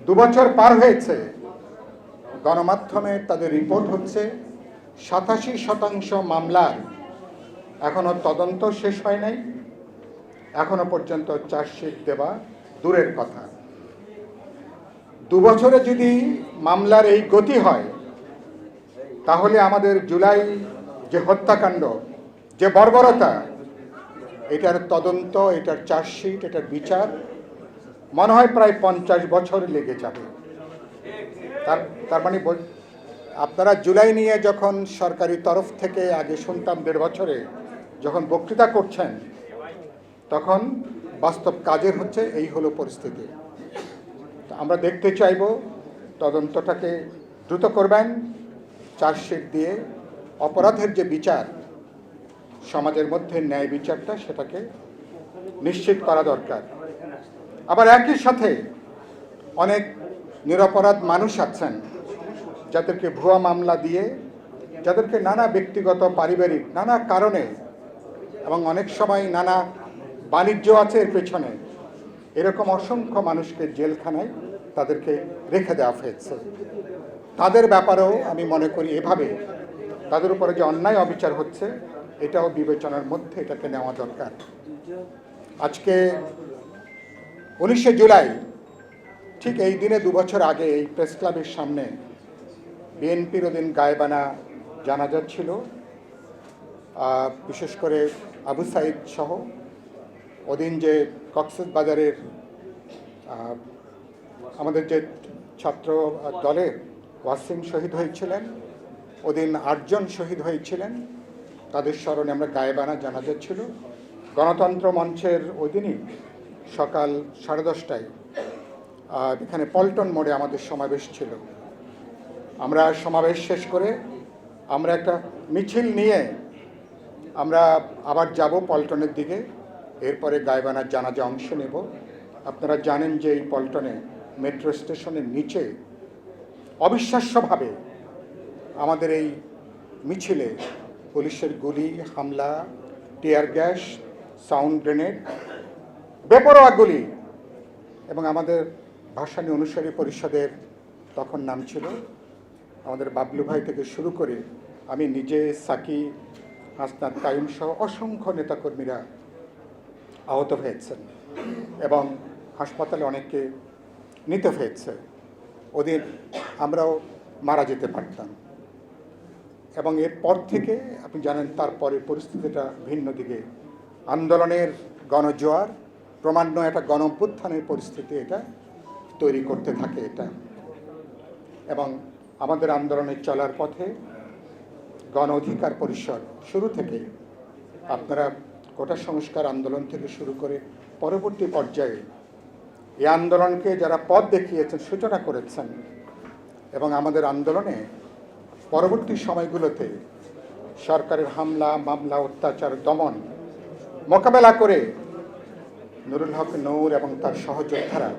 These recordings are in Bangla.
2 বছর পার হয়েছে, গণমাধ্যমে তাদের রিপোর্ট হচ্ছে 87% মামলার এখনো তদন্ত শেষ হয় নাই, এখনো পর্যন্ত চার্জশিট দেওয়া দূরের কথা। 2 বছরে যদি মামলার এই গতি হয়, তাহলে আমাদের জুলাই যে হত্যাকাণ্ড, যে বর্বরতা, এটার তদন্ত, এটার চার্জশিট, এটার বিচার মনে হয় প্রায় 50 বছর লেগে যাবে। তার মানে আপনারা জুলাই নিয়ে যখন সরকারি তরফ থেকে আগে শুনতাম 1.5 বছরে যখন বক্তৃতা করছেন, তখন বাস্তব কাজের হচ্ছে এই হলো পরিস্থিতি। আমরা দেখতে চাইব তদন্তটাকে দ্রুত করবেন, চার্জশিট দিয়ে অপরাধের যে বিচার, সমাজের মধ্যে ন্যায় বিচারটা, সেটাকে নিশ্চিত করা দরকার। আবার একই সাথে অনেক নিরপরাধ মানুষ আছেন যাদেরকে ভুয়া মামলা দিয়ে, যাদেরকে নানা ব্যক্তিগত পারিবারিক নানা কারণে এবং অনেক সময় নানা বাণিজ্য আছে এর পেছনে, এরকম অসংখ্য মানুষকে জেলখানায় তাদেরকে রেখে দেওয়া হয়েছে। তাদের ব্যাপারেও আমি মনে করি এভাবে তাদের উপরে যে অন্যায় অবিচার হচ্ছে, এটাও বিবেচনার মধ্যে এটাকে নেওয়া দরকার। আজকে 19শে জুলাই, ঠিক এই দিনে 2 বছর আগে এই প্রেস ক্লাবের সামনে বিএনপির ওদিন গায়েবানা জানাজা ছিল, বিশেষ করে আবু সাইদ সহ। ওদিন যে কক্সবাজারের আমাদের যে ছাত্র দলের ওয়াসিম শহীদ হয়েছিলেন, ওদিন 8 জন শহীদ হয়েছিলেন, তাদের স্মরণে আমরা গায়েবানা জানাজা ছিল। গণতন্ত্র মঞ্চের ওই দিনই সকাল 10:30টায় এখানে পল্টন মোড়ে আমাদের সমাবেশ ছিল। আমরা সমাবেশ শেষ করে আমরা একটা মিছিল নিয়ে আমরা আবার যাব পল্টনের দিকে, এরপরে গায়েবানার জানাজা অংশ নেব। আপনারা জানেন যে এই পল্টনে মেট্রো স্টেশনের নিচে অবিশ্বাস্যভাবে আমাদের এই মিছিলে পুলিশের গুলি, হামলা, টিয়ার গ্যাস, সাউন্ড গ্রেনেড, বেপরোয়া গুলি, এবং আমাদের ভাসানী অনুসারী পরিষদের তখন নাম ছিল আমাদের বাবলু ভাই থেকে শুরু করে আমি নিজে, সাকি, হাসনাত কায়ুম সহ অসংখ্য নেতাকর্মীরা আহত হয়েছেন এবং হাসপাতালে অনেককে নিতে হয়েছে। ওদের আমরাও মারা যেতে পারতাম। এবং এরপর থেকে আপনি জানেন তারপরে পরিস্থিতিটা ভিন্ন দিকে, আন্দোলনের গণজোয়ার ক্রমান্বয়ে একটা গণঅভ্যুত্থানের পরিস্থিতি এটা তৈরি করতে থাকে এটা। এবং আমাদের আন্দোলনের চলার পথে গণ অধিকার পরিষদ শুরু থেকে, আপনারা কোটা সংস্কার আন্দোলন থেকে শুরু করে পরবর্তী পর্যায়ে এই আন্দোলনকে যারা পথ দেখিয়েছেন, সূচনা করেছেন, এবং আমাদের আন্দোলনে পরবর্তী সময়গুলোতে সরকারের হামলা, মামলা, অত্যাচার, দমন মোকাবেলা করে নুরুল হক নূর এবং তার সহযোদ্ধারা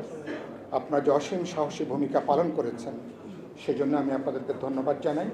আপনারা যে অসীম সাহসী ভূমিকা পালন করেছেন, সেজন্য আমি আপনাদেরকে ধন্যবাদ জানাই।